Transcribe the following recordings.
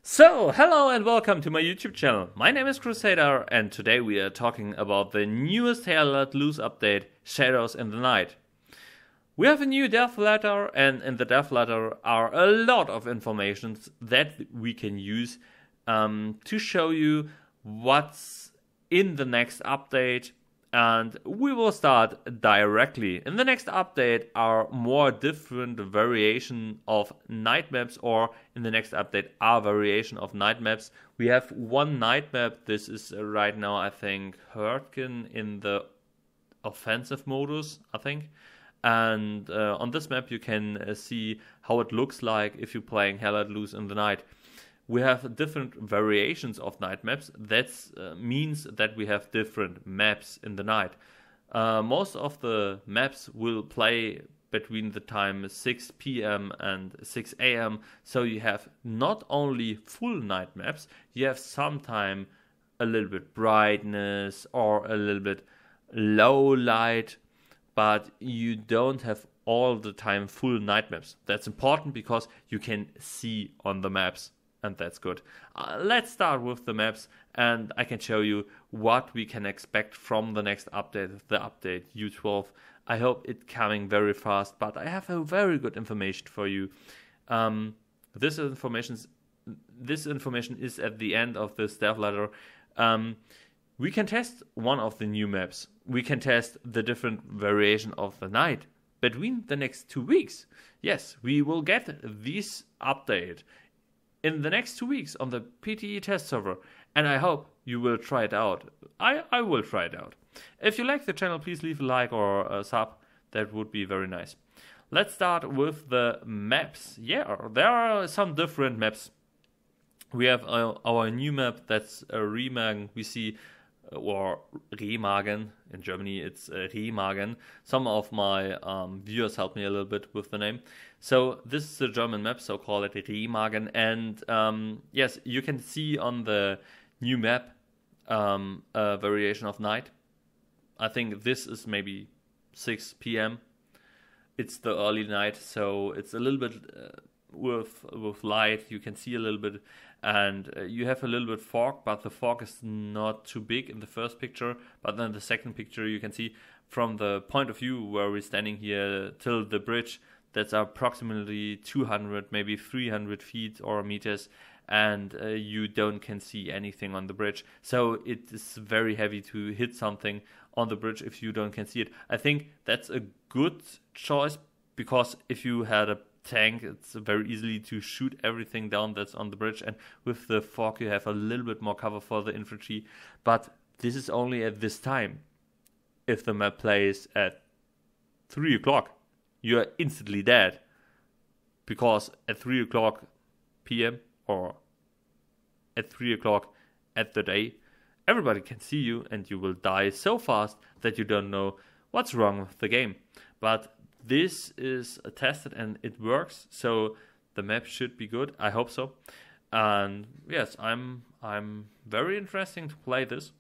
So, hello and welcome to my YouTube channel. My name is Crusader and today we are talking about the newest Hell Let Loose update, Shadows in the Night. We have a new dev letter, and in the dev letter are a lot of information that we can use to show you what's in the next update. And we will start directly. In the next update are more different variation of night maps, or in the next update are variation of night maps. We have one night map. This is right now, I think, Hurtgen in the offensive modus, I think. And on this map you can see how it looks like if you're playing Hell Let Loose in the night. We have different variations of night maps. That means that we have different maps in the night. Most of the maps will play between the time 6 p.m. and 6 a.m. So you have not only full night maps, you have sometime a little bit brightness or a little bit low light, but you don't have all the time full night maps. That's important because you can see on the maps. And that's good. Let's start with the maps, and I can show you what we can expect from the next update, the update U12. I hope it's coming very fast, but I have a very good information for you. This information is at the end of this dev letter. We can test one of the new maps. We can test the different variation of the night between the next 2 weeks. Yes, we will get this update in the next 2 weeks on the PTE test server, and I hope you will try it out. I will try it out. If you like the channel, please leave a like or a sub. That would be very nice. Let's start with the maps. Yeah, there are some different maps. We have our new map, that's Remagen. We see, or Remagen, in Germany it's Remagen. Some of my viewers helped me a little bit with the name. So this is a German map, so call it Remagen. And yes, you can see on the new map a variation of night. I think this is maybe 6 p.m. It's the early night, so it's a little bit with light. You can see a little bit, and you have a little bit fog, but the fog is not too big in the first picture. But then the second picture you can see from the point of view where we're standing here till the bridge, that's approximately 200, maybe 300 feet or meters, and you can see anything on the bridge. So it is very heavy to hit something on the bridge if you can see it. I think that's a good choice, because if you had a tank, it's very easily to shoot everything down that's on the bridge, and with the fog you have a little bit more cover for the infantry. But this is only at this time. If the map plays at 3 o'clock, you are instantly dead, because at 3 o'clock p.m. or at 3 o'clock at the day, everybody can see you and you will die so fast that you don't know what's wrong with the game. But this is tested and it works, so the map should be good. I hope so. And yes, I'm very interested to play this.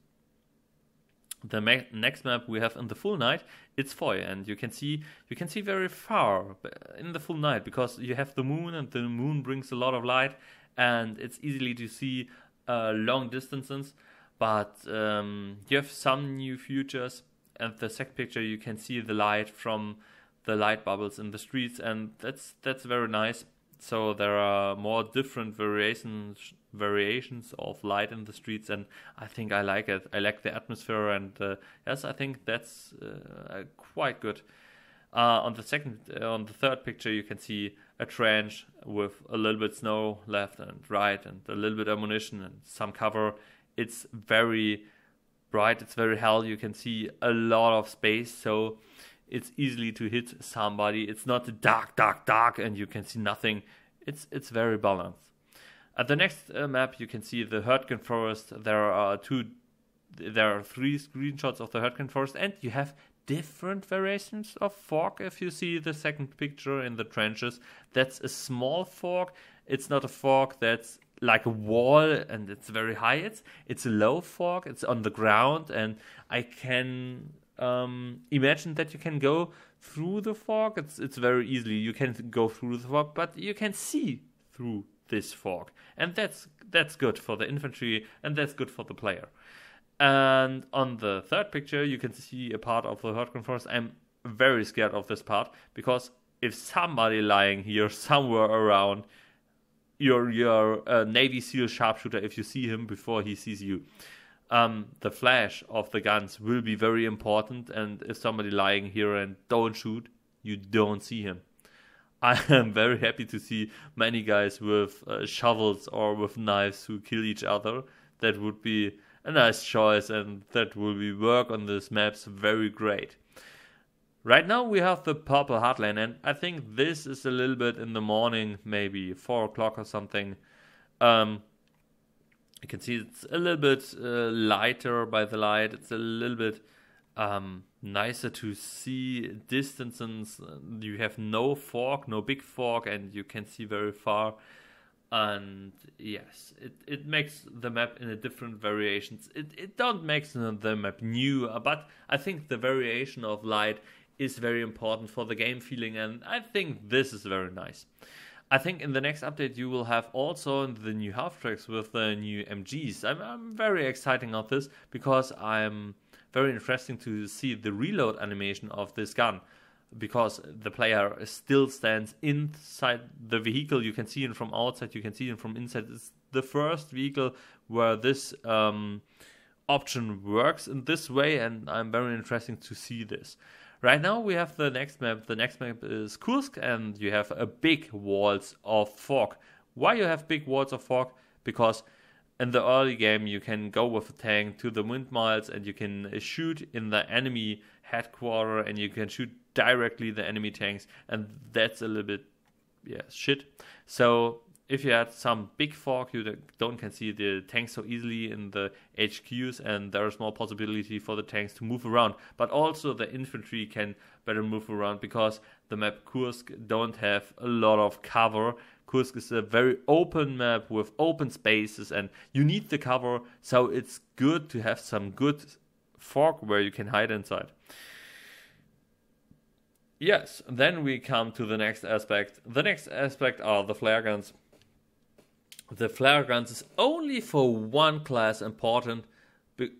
The next map we have in the full night, it's Foy, and you can see very far in the full night, because you have the moon, and the moon brings a lot of light, and it's easily to see long distances. But you have some new features, and the second picture you can see the light from the light bubbles in the streets, and that's very nice. So there are more different variations of light in the streets, and I think I like it. I like the atmosphere, and yes, I think that's quite good. On the third picture, you can see a trench with a little bit snow left and right, and a little bit ammunition and some cover. It's very bright. It's very hell. You can see a lot of space, so it's easily to hit somebody. It's not dark, and you can see nothing. It's very balanced. At the next map, you can see the Hurtgen forest. There are 3 screenshots of the Hurtgen forest, and you have different variations of fog. If you see the second picture in the trenches, that's a small fog. It's not a fog that's like a wall and it's very high. It's a low fog. It's on the ground, and I can imagine that you can go through the fog. It's very easily you can go through the fog, but you can see through this fork. And that's good for the infantry, and that's good for the player. And on the third picture, you can see a part of the Hurtgen Forest. I'm very scared of this part, because if somebody lying here somewhere around, your Navy SEAL sharpshooter, if you see him before he sees you, the flash of the guns will be very important. And if somebody lying here and don't shoot, you don't see him. I am very happy to see many guys with shovels or with knives who kill each other. That would be a nice choice, and that will be work on this maps very great. Right now we have the purple heartland, and I think this is a little bit in the morning, maybe 4 o'clock or something. You can see it's a little bit lighter by the light. It's a little bit nicer to see distances. You have no fork, no big fork, and you can see very far. And yes, it makes the map in a different variations. It don't make the map new, but I think the variation of light is very important for the game feeling, and I think this is very nice. I think in the next update you will have also the new half tracks with the new MGs. I'm very excited about this, because I'm very interesting to see the reload animation of this gun, because the player still stands inside the vehicle. You can see it from outside, you can see it from inside. It's the first vehicle where this option works in this way, and I'm very interested to see this. Right now we have the next map. The next map is Kursk, and you have a big walls of fog. Why you have big walls of fog? Because in the early game you can go with a tank to the windmills, and you can shoot in the enemy headquarter, and you can shoot directly the enemy tanks, and that's a little bit shit. So if you had some big fog, you can see the tanks so easily in the HQs, and there is more possibility for the tanks to move around. But also the infantry can better move around, because the map Kursk don't have a lot of cover. Kursk is a very open map with open spaces, and you need the cover, so it's good to have some good fog where you can hide inside. Yes, then we come to the next aspect. The next aspect are the flare guns. The flare guns is only for one class important.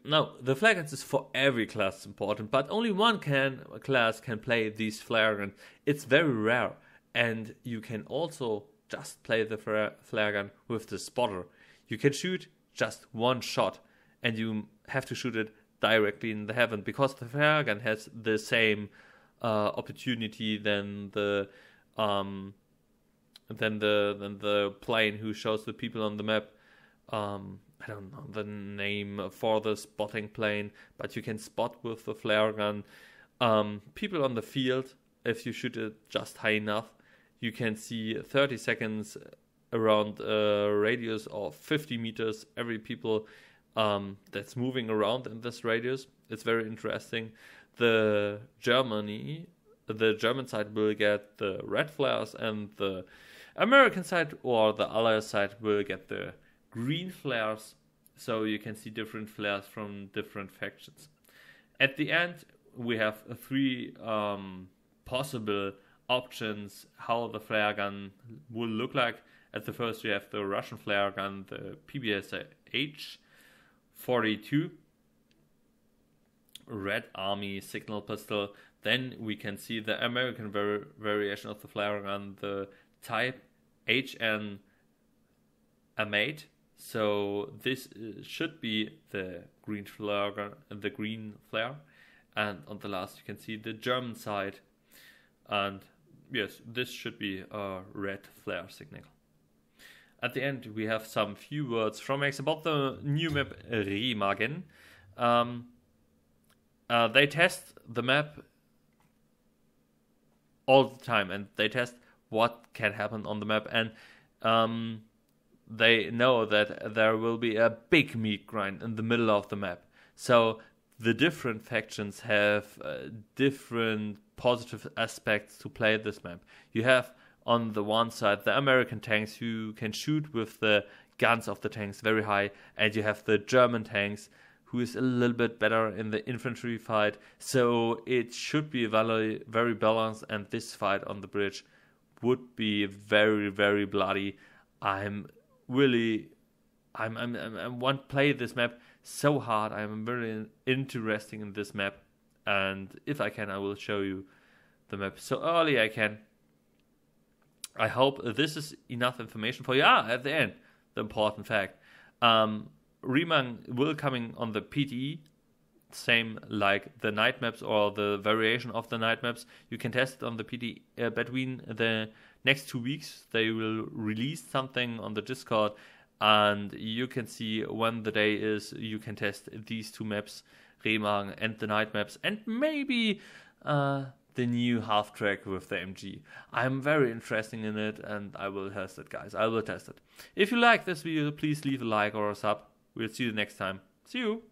No, the flare guns is for every class important, but only one class can play these flare guns. It's very rare, and you can also just play the flare gun with the spotter. You can shoot just one shot, and you have to shoot it directly in the heaven, because the flare gun has the same opportunity than the plane who shows the people on the map. I don't know the name for the spotting plane, but you can spot with the flare gun people on the field. If you shoot it just high enough, you can see 30 seconds around a radius of 50 meters every people that's moving around in this radius. It's very interesting. The German side will get the red flares, and the American side or the Allied side will get the green flares. So you can see different flares from different factions. At the end, we have 3 possible options how the flare gun will look like. At the first, we have the Russian flare gun, the PBSH-42. Red Army signal pistol. Then we can see the American variation of the flare gun, the Type HN M8. So this should be the green flare gun, the green flare. And on the last, you can see the German side. And yes, this should be a red flare signal. At the end, we have some few words from X about the new map Remagen. They test the map all the time, and they test what can happen on the map, and they know that there will be a big meat grind in the middle of the map. So the different factions have different positive aspects to play this map. You have on the one side the American tanks who can shoot with the guns of the tanks very high, and you have the German tanks who is a little bit better in the infantry fight. So it should be very, very balanced, and this fight on the bridge would be very, very bloody. I'm really, I want to play this map so hard. I'm very interested in this map, and if I can, I will show you the map so early I can. I hope this is enough information for you. At the end, the important fact. Remagen will coming on the PTE, same like the night maps or the variation of the night maps. You can test it on the PTE between the next 2 weeks. They will release something on the Discord, and you can see when the day is. You can test these two maps, Remagen and the night maps, and maybe the new half track with the MG. I'm very interested in it, and I will test it, guys. I will test it. If you like this video, please leave a like or a sub. We'll see you next time. See you!